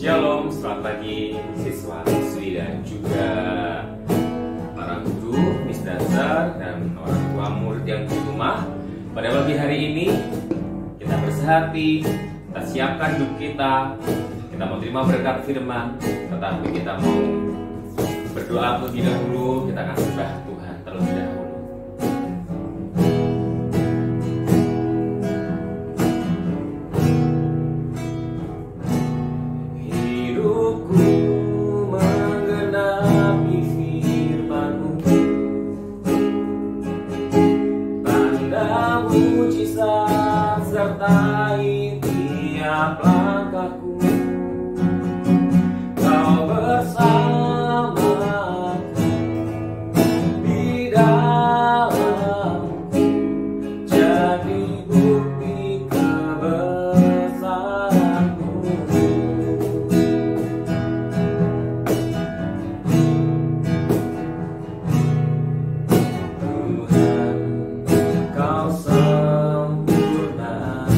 Shalom, selamat pagi siswa-siswi dan juga para guru, Miss Dasar, dan orang tua murid yang di rumah. Pada pagi hari ini kita bersehati, kita siapkan hidup kita mau terima berkat firman, tetapi kita mau berdoa terlebih dahulu. Kita akan sembah Tuhan terlebih dahulu. Sertai tiap langkahku, Kau bersamaku di dalamku, jadi bukti kebesaranmu. Tuhan, Kau sempurna.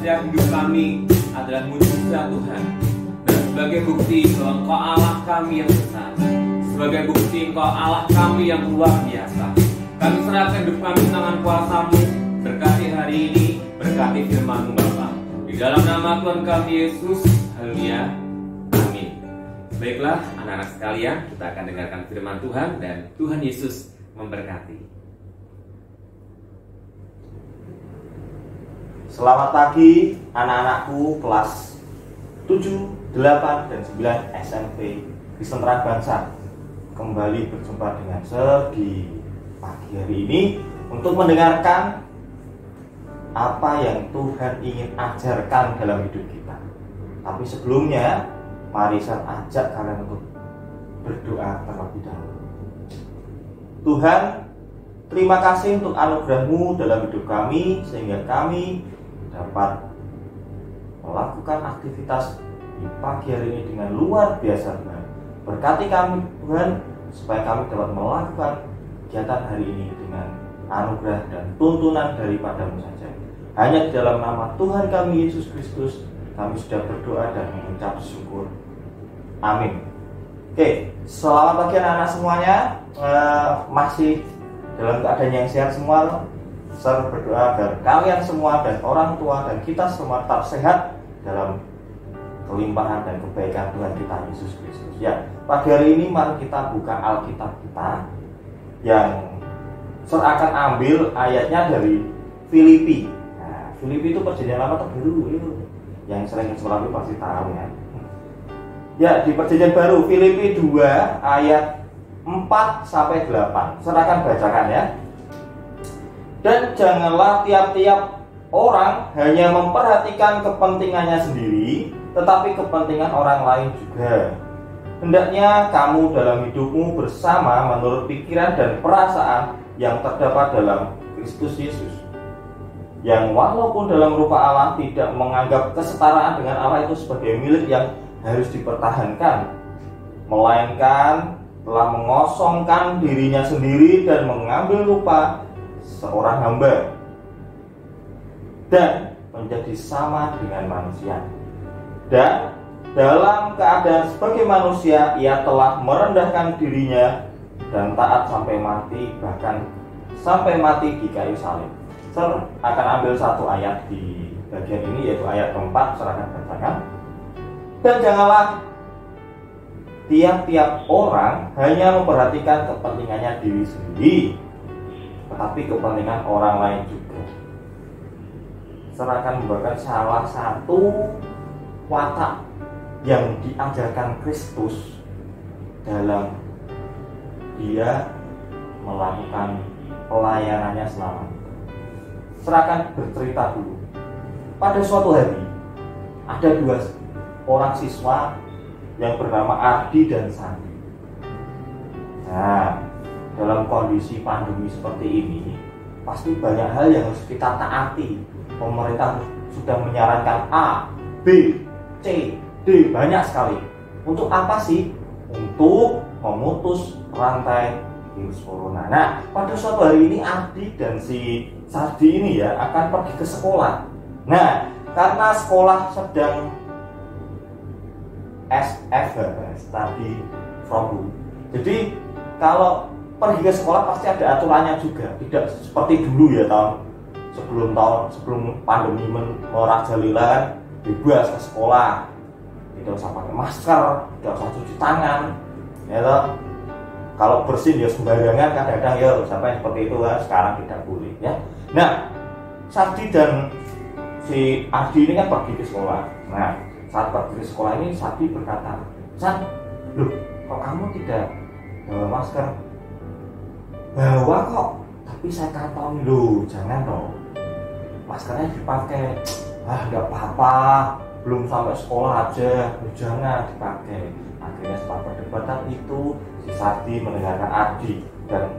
setiap hidup kami adalah mujizat Tuhan. Dan sebagai bukti bahwa Engkau Allah kami yang besar, sebagai bukti Engkau Allah kami yang luar biasa, kami serahkan hidup kami di tangan kuasa-Mu. Berkati hari ini, berkati firman-Mu Bapa. Di dalam nama Tuhan kami Yesus, haleluya, amin. Baiklah anak-anak sekalian, kita akan dengarkan firman Tuhan dan Tuhan Yesus memberkati. Selamat pagi anak-anakku kelas 7, 8, dan 9 SMP Kristen Terang Bangsa. Kembali berjumpa dengan saya di pagi hari ini untuk mendengarkan apa yang Tuhan ingin ajarkan dalam hidup kita. Tapi sebelumnya, mari saya ajak kalian untuk berdoa terlebih dahulu. Tuhan, terima kasih untuk anugerah-Mu dalam hidup kami, sehingga kami dapat melakukan aktivitas di pagi hari ini dengan luar biasa, Tuhan. Berkati kami, Tuhan, supaya kami dapat melakukan kegiatan hari ini dengan anugerah dan tuntunan daripada-Mu saja. Hanya di dalam nama Tuhan kami Yesus Kristus kami sudah berdoa dan mengucap syukur. Amin. Oke, selamat pagi anak-anak semuanya. Masih dalam keadaan yang sehat semua. Saya berdoa agar kalian semua dan orang tua dan kita semua tetap sehat dalam kelimpahan dan kebaikan Tuhan kita Yesus Kristus. Ya, pagi hari ini mari kita buka Alkitab kita yang saya akan ambil ayatnya dari Filipi. Nah, Filipi itu perjanjian lama terbaru, yang sering sekolah pasti tahu ya. Ya, di perjanjian baru Filipi 2 ayat 4 sampai 8. Saya akan bacakan ya. Dan janganlah tiap-tiap orang hanya memperhatikan kepentingannya sendiri, tetapi kepentingan orang lain juga. Hendaknya kamu dalam hidupmu bersama menurut pikiran dan perasaan yang terdapat dalam Kristus Yesus, yang walaupun dalam rupa Allah tidak menganggap kesetaraan dengan Allah itu sebagai milik yang harus dipertahankan, melainkan telah mengosongkan dirinya sendiri dan mengambil rupa seorang hamba dan menjadi sama dengan manusia. Dan dalam keadaan sebagai manusia ia telah merendahkan dirinya dan taat sampai mati, bahkan sampai mati di kayu salib. Saya akan ambil satu ayat di bagian ini, yaitu ayat keempat. Saya akan bacakan. Dan janganlah tiap-tiap orang hanya memperhatikan kepentingannya diri sendiri, tetapi kepentingan orang lain juga. Saya akan membawakan salah satu watak yang diajarkan Kristus dalam dia melakukan pelayanannya selama itu. Saya akan bercerita dulu. Pada suatu hari ada 2 orang siswa yang bernama Ardi dan Sandi. Nah, dalam kondisi pandemi seperti ini, pasti banyak hal yang harus kita taati. Pemerintah sudah menyarankan A, B, C, D, banyak sekali. Untuk apa sih? Untuk memutus rantai virus corona. Nah, pada suatu hari ini Ardi dan si Sardi ini ya akan pergi ke sekolah. Nah, karena sekolah sedang SF study from home. Jadi kalau pergi ke sekolah pasti ada aturannya juga. Tidak seperti dulu ya sebelum pandemi merajalela kan, bebas ke sekolah. Tidak usah pakai masker, tidak usah cuci tangan. Ya toh. Kalau bersin ya sembarangan, kadang-kadang ya sampai seperti itu kan, sekarang tidak boleh ya. Nah, Sardi dan si Ardi ini kan pergi ke sekolah. Nah, saat pergi ke sekolah ini Sardi berkata, "San, loh, kok kamu tidak bawa masker?" "Bawa kok, tapi saya kantong loh, jangan dong. Maskernya dipakai." "Ah, nggak apa-apa, belum sampai sekolah aja, jangan dipakai." Akhirnya setelah perdebatan itu si Sardi mendengarkan Ardi dan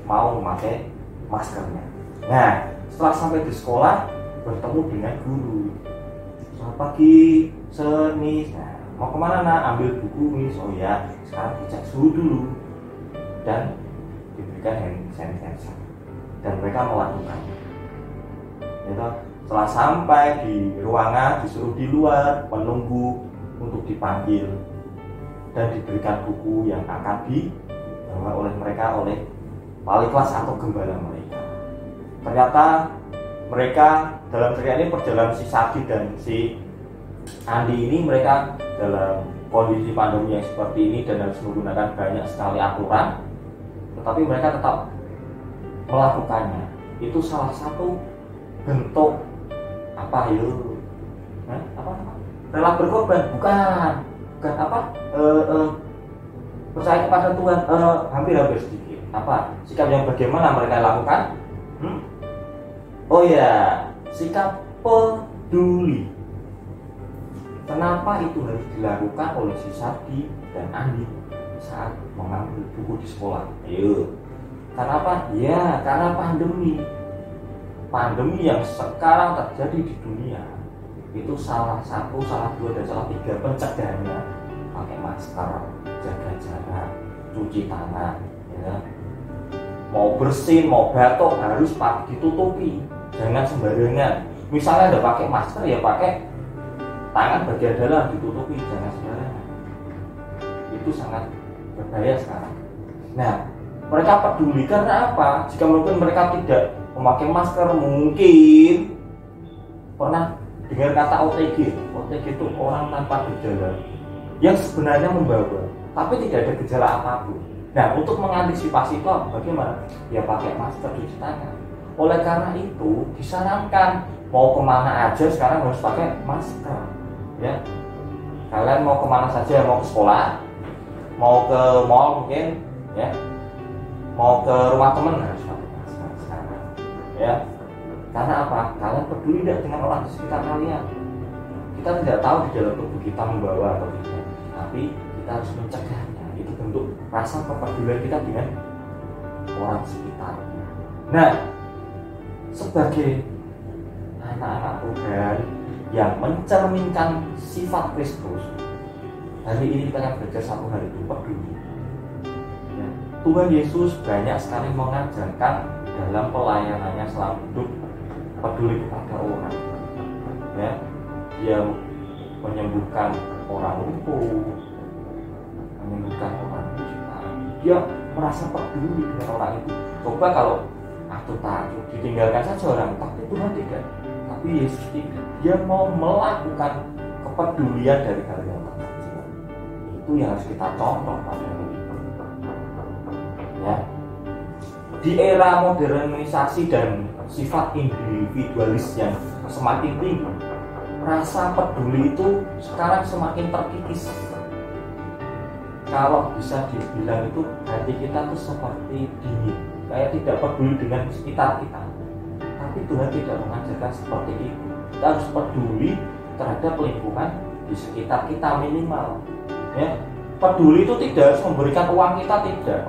mau memakai maskernya. Nah, setelah sampai di sekolah bertemu dengan guru. "Selamat pagi, Miss. Nah, mau kemana nak? Ambil buku, Miss." "Oh ya, sekarang dicek suhu dulu." Dan diberikan hand sanitizer. Dan mereka melakukannya. Gitu. Setelah sampai di ruangan, disuruh di luar menunggu untuk dipanggil dan diberikan buku yang akan dibawa oleh mereka oleh wali kelas atau gembala mereka. Ternyata mereka dalam cerita ini perjalanan si Sardi dan si Andi ini, mereka dalam kondisi pandemi yang seperti ini dan harus menggunakan banyak sekali aturan, tetapi mereka tetap melakukannya. Itu salah satu bentuk apa yuk? Rela berkorban, bukan percaya kepada Tuhan, hampir sedikit. Sikap yang bagaimana mereka lakukan? Oh ya, sikap peduli. Kenapa itu harus dilakukan oleh si Sardi dan Andi saat mengambil buku di sekolah? Ayo, kenapa? Ya, karena pandemi yang sekarang terjadi di dunia. Itu salah satu, salah dua, dan salah tiga pencegahannya. Pakai masker, jaga jarak, cuci tangan, ya. Mau bersin, mau batuk harus ditutupi, jangan sembarangan. Misalnya ada pakai masker ya pakai tangan bagian dalam ditutupi, jangan sembarangan. Itu sangat berbahaya sekarang. Nah, mereka peduli karena apa? Jika mungkin mereka tidak memakai masker, mungkin pernah dengar kata OTG. OTG itu orang tanpa gejala yang sebenarnya membawa, tapi tidak ada gejala apapun. Nah, untuk mengantisipasi itu bagaimana? Ya pakai masker, cuci tangan. Oleh karena itu disarankan mau kemana aja sekarang harus pakai masker. Ya, kalian mau kemana saja, mau ke sekolah, mau ke mall mungkin, ya, mau ke rumah teman harus pakai masker sekarang. Ya, karena apa? Kalian peduli tidak dengan orang di sekitar kalian? Kita tidak tahu di dalam tubuh kita membawa atau tidak, tapi kita harus mencegahnya. Itu bentuk rasa kepedulian kita dengan orang sekitar. Nah, sebagai anak-anak Tuhan yang mencerminkan sifat Kristus, hari ini kita akan belajar satu hal itu, peduli. Ya, Tuhan Yesus banyak sekali mengajarkan dalam pelayanannya selama hidup peduli kepada orang. Ya, dia menyembuhkan orang lumpuh, menyembuhkan orang buta. Dia merasa peduli dengan orang itu. Coba kalau takut ditinggalkan saja orang, tapi Tuhan tidak. Tapi Yesus tidak. Dia mau melakukan kepedulian dari hal yang terkecil. Itu yang harus kita contoh pada hari ini. Ya. Di era modernisasi dan sifat individualis yang semakin tinggi, rasa peduli itu sekarang semakin terkikis. Kalau bisa dibilang itu hati kita tuh seperti dingin, kayak tidak peduli dengan sekitar kita. Tapi Tuhan tidak mengajarkan seperti itu. Kita harus peduli terhadap lingkungan di sekitar kita minimal. Ya, peduli itu tidak harus memberikan uang kita, tidak.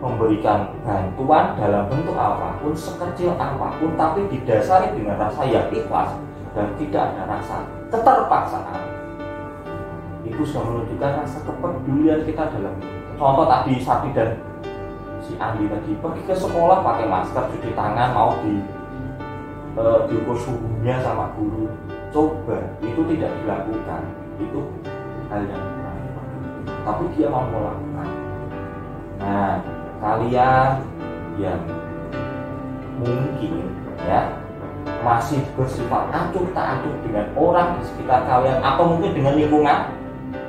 Memberikan bantuan dalam bentuk apapun, sekecil apapun, tapi didasari dengan rasa yang ikhlas dan tidak ada rasa keterpaksaan. Itu sudah menunjukkan rasa kepedulian kita dalam contoh tadi Sakti dan si Andi tadi pergi ke sekolah pakai masker, cuci tangan, mau diukur suhunya sama guru. Coba itu tidak dilakukan, itu hal yang kurang, tapi dia mau melakukan. Nah, kalian yang mungkin ya masih bersifat acuh tak acuh dengan orang di sekitar kalian atau mungkin dengan lingkungan,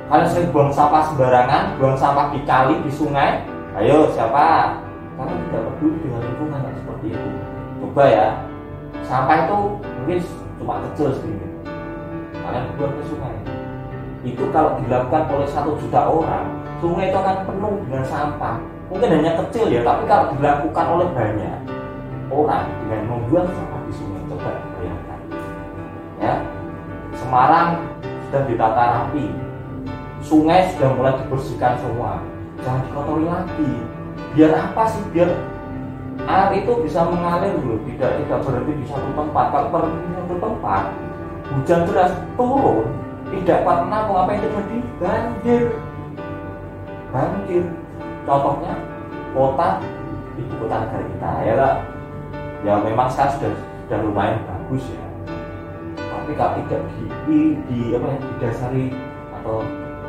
kalian sering buang sampah sembarangan, buang sampah di kali, di sungai. Ayo siapa? Kalian tidak peduli dengan lingkungan yang seperti itu. Coba ya, sampah itu mungkin cuma kecil sedikit, kalian buang ke sungai. Itu kalau dilakukan oleh 1 juta orang, sungai itu akan penuh dengan sampah. Mungkin hanya kecil ya, tapi kalau dilakukan oleh banyak orang dengan membuang sampah di sungai, coba bayangkan ya. Semarang sudah ditata rapi, sungai sudah mulai dibersihkan semua, jangan dikotori lagi. Biar apa sih? Biar air itu bisa mengalir loh, tidak berhenti di satu tempat. Kalau berhenti di satu tempat, hujan deras turun, tidak kuat menampung, apa yang terjadi? Banjir. Contohnya kota, ibu kota negara kita ya lah. Ya memang sekarang sudah lumayan bagus ya. Tapi kalau tidak didasari atau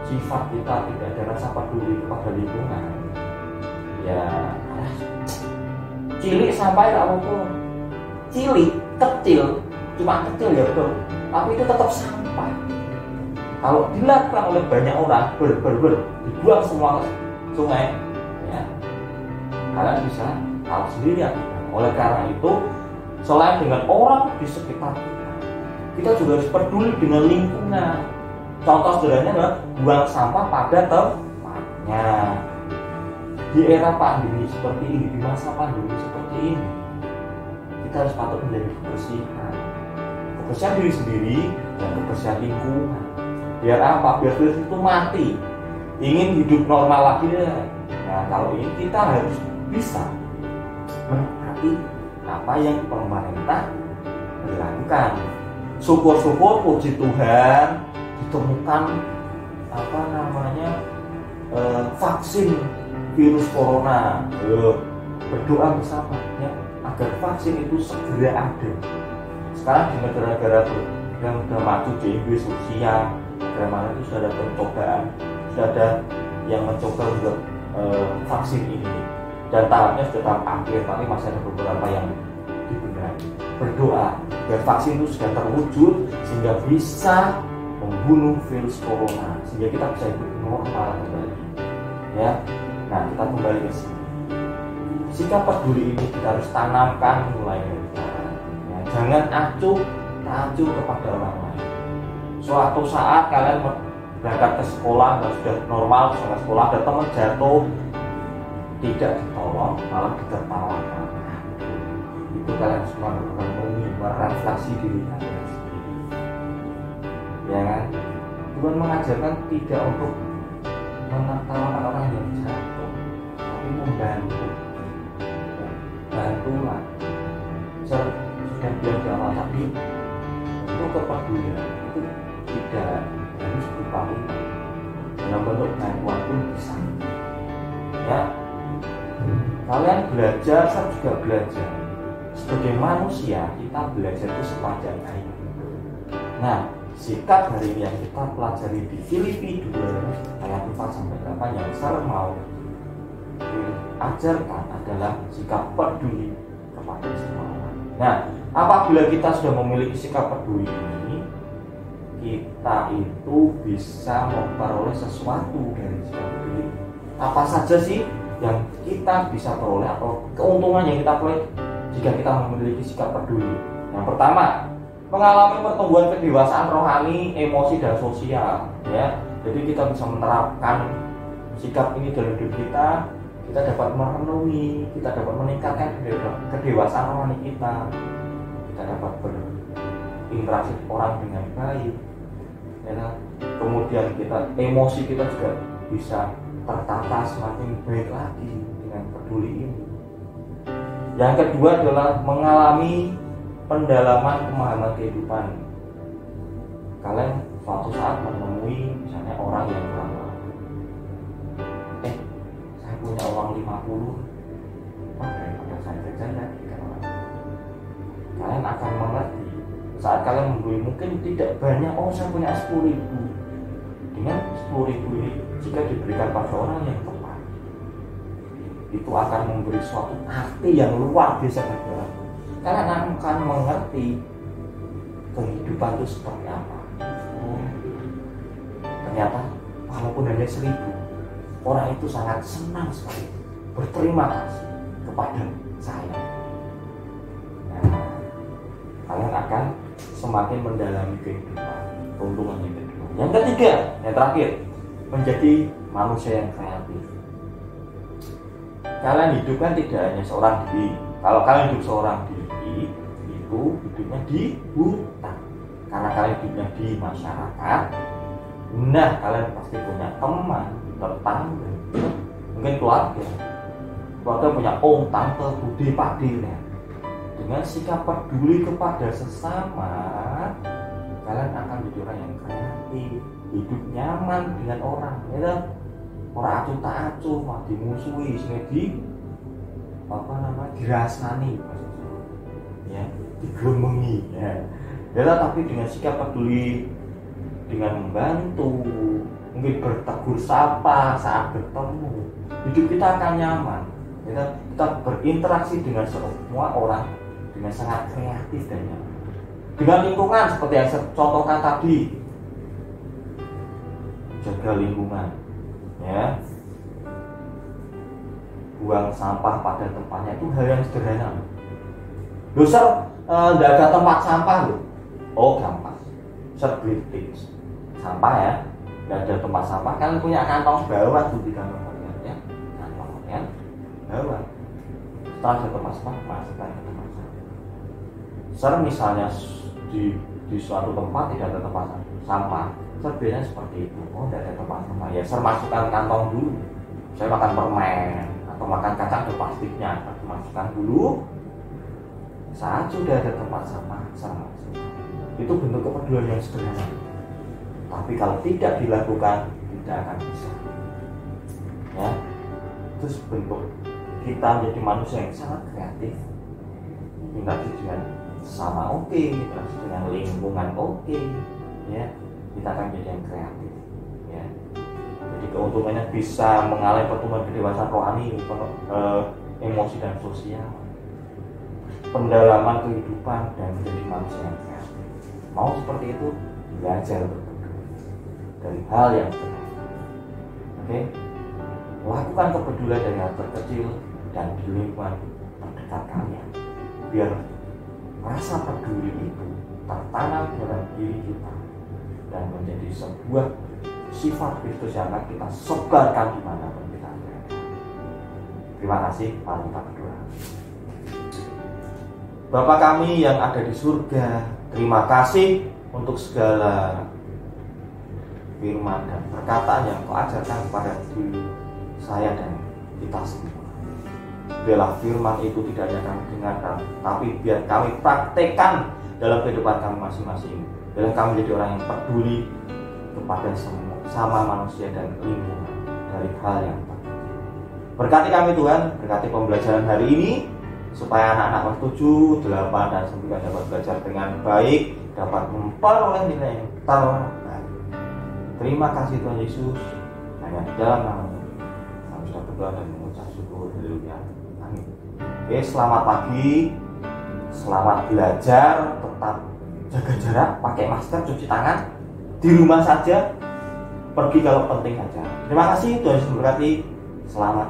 sifat kita tidak ada rasa peduli kepada lingkungan, ya cilik sampai apa-apa. Cilik, kecil, cuma kecil ya betul, tapi itu tetap sampah. Kalau dilakukan oleh banyak orang dibuang semua ke sungai, ya kalian bisa tahu sendiri ya. Oleh karena itu, selain dengan orang di sekitar kita juga harus peduli dengan lingkungan. Contoh sederhananya adalah buang sampah pada tempatnya. Di era pandemi seperti ini, di masa pandemi seperti ini, kita harus patut menjaga kebersihan diri sendiri dan kebersihan lingkungan. Biar apa? Biar virus itu mati. Ingin hidup normal lagi ya. Nah, kalau ini kita harus bisa menaati apa yang pemerintah lakukan. Syukur-syukur, puji Tuhan, ditemukan vaksin virus corona. Berdoa bersama ya, agar vaksin itu segera ada. Sekarang di negara-negara yang sudah maju di Inggris, Rusia, negara mana itu sudah ada percobaan, sudah ada yang mencoba untuk vaksin ini, dan tahapnya sudah tahap akhir, tapi masih ada beberapa yang dibenahi. Berdoa agar vaksin itu sudah terwujud sehingga bisa membunuh virus corona, sehingga kita bisa hidup normal kembali. Ya, nah kita kembali ke sini. Sikap peduli ini kita harus tanamkan mulai dari sekarang. Ya, jangan acuh kepada orang lain. Suatu saat kalian berangkat ke sekolah dan sudah normal, sampai sekolah ada teman jatuh, tidak ditolong, malah ditertawakan. Itu kalian semua merenungi, merefleksi diri kalian sendiri. Ya kan? Tuhan mengajarkan tidak untuk menertawakan orang yang jatuh, tapi membantu. Bantulah. Sudah bilang di awal tadi, itu kepedulian itu tidak harus berupa uang, dalam bentuk bantuan pun bisa. Ya, kalian belajar, saya juga belajar. Sebagai manusia kita belajar itu sepanjang hayat. Nah, sikap hari ini yang kita pelajari di Filipi 2 ayat 4 sampai 8 yang saya mau diajarkan adalah sikap peduli kepada semua orang. Nah, apabila kita sudah memiliki sikap peduli ini, kita itu bisa memperoleh sesuatu dari sikap peduli. Apa saja sih yang kita bisa peroleh atau keuntungan yang kita peroleh jika kita memiliki sikap peduli? Yang pertama, mengalami pertumbuhan kedewasaan rohani, emosi dan sosial. Ya, jadi kita bisa menerapkan sikap ini dalam hidup kita. Kita dapat merenungi, kita dapat meningkatkan kedewasaan rohani kita dapat berinteraksi orang dengan baik, ya. Kemudian emosi kita juga bisa tertata semakin baik lagi dengan peduli ini. Yang kedua adalah mengalami pendalaman pemahaman kehidupan. Kalian suatu saat menemui misalnya orang yang beramal, saya punya uang 50, daripada saya jajan ya, kalian akan mengerti saat kalian membeli mungkin tidak banyak, saya punya 10.000. Dengan 10.000 ini jika diberikan pada orang yang tepat, itu akan memberi suatu arti yang luar biasa bagi orang. Kalian akan mengerti kehidupan itu seperti apa. Ternyata walaupun hanya 1.000, orang itu sangat senang sekali berterima kasih kepada saya. Nah, kalian akan semakin mendalami kehidupan. Keuntungan yang kedua. Yang ketiga, yang terakhir, menjadi manusia yang kreatif. Kalian hidup kan tidak hanya seorang diri. Kalau kalian hidup seorang diri, itu hidupnya di hutan. Karena kalian hidupnya di masyarakat, nah kalian pasti punya teman, tetangga, mungkin keluarga punya om, tante, bude, pade. Dengan sikap peduli kepada sesama, kalian akan menjadi orang yang kreatif, hidup nyaman dengan orang, ya. Orang acuh tak acuh, mah dimusuhi, dirasani, ya, digelemengi, ya. Tapi dengan sikap peduli, dengan membantu, mungkin bertegur sapa saat bertemu, hidup kita akan nyaman. Kita berinteraksi dengan semua orang dengan sangat kreatif dan nyaman. Dengan lingkungan seperti yang saya contohkan tadi, jaga lingkungan, ya. Buang sampah pada tempatnya itu hal yang sederhana. Tidak ada tempat sampah loh. Gampang. Beli sampah ya, tidak ada tempat sampah. Kalian punya kantong bawa tuh di kantong kalian, ya. Kantong ya, bawa. Setelah ada tempat sampah, masukkan ke tempat sampah. Misalnya di suatu tempat tidak ada tempat sampah, biasanya seperti itu. Tidak ada tempat sampah, ya masukkan kantong dulu. Saya makan permen atau makan kacang ada plastiknya, masukkan dulu. Saat sudah ada tempat sampah, masukkan. Itu bentuk kepedulian yang sederhana. Tapi kalau tidak dilakukan, tidak akan bisa. Ya, itu bentuk kita menjadi manusia yang sangat kreatif. Interaksi dengan sama interaksi dengan lingkungan ya, kita akan menjadi yang kreatif. Ya, jadi keuntungannya bisa mengalami pertumbuhan kedewasaan rohani, emosi dan sosial, pendalaman kehidupan dan menjadi manusia yang kreatif. Mau seperti itu, belajar dari hal yang benar. Oke, lakukan kepedulian dari hal terkecil dan di lingkungan terdekat kalian, biar rasa peduli itu tertanam dalam diri kita dan menjadi sebuah sifat Kristus yang akan kita sebarkan dimanapun kita berada. Terima kasih. Mari kita berdoa. Bapa kami yang ada di surga, terima kasih untuk segala firman dan perkataan yang Kau ajarkan kepada diri saya dan kita semua. Biarlah firman itu tidak hanya kami dengarkan, tapi biar kami praktekkan dalam kehidupan kami masing-masing. Biarlah kami menjadi orang yang peduli kepada sama manusia dan lingkungan dari hal yang penting. Berkati kami Tuhan, berkati pembelajaran hari ini, supaya anak-anak kelas 7, 8, dan 9 dapat belajar dengan baik, dapat memperoleh nilai yang terbaik. Terima kasih Tuhan Yesus, hanya di dalam nama-Mu kami sudah berdoa dan mengucap syukur. Haleluya. Amin. Oke, selamat pagi, selamat belajar, tetap jaga jarak, pakai masker, cuci tangan, di rumah saja, pergi kalau penting saja. Terima kasih, Tuhan Yesus memberkati. Selamat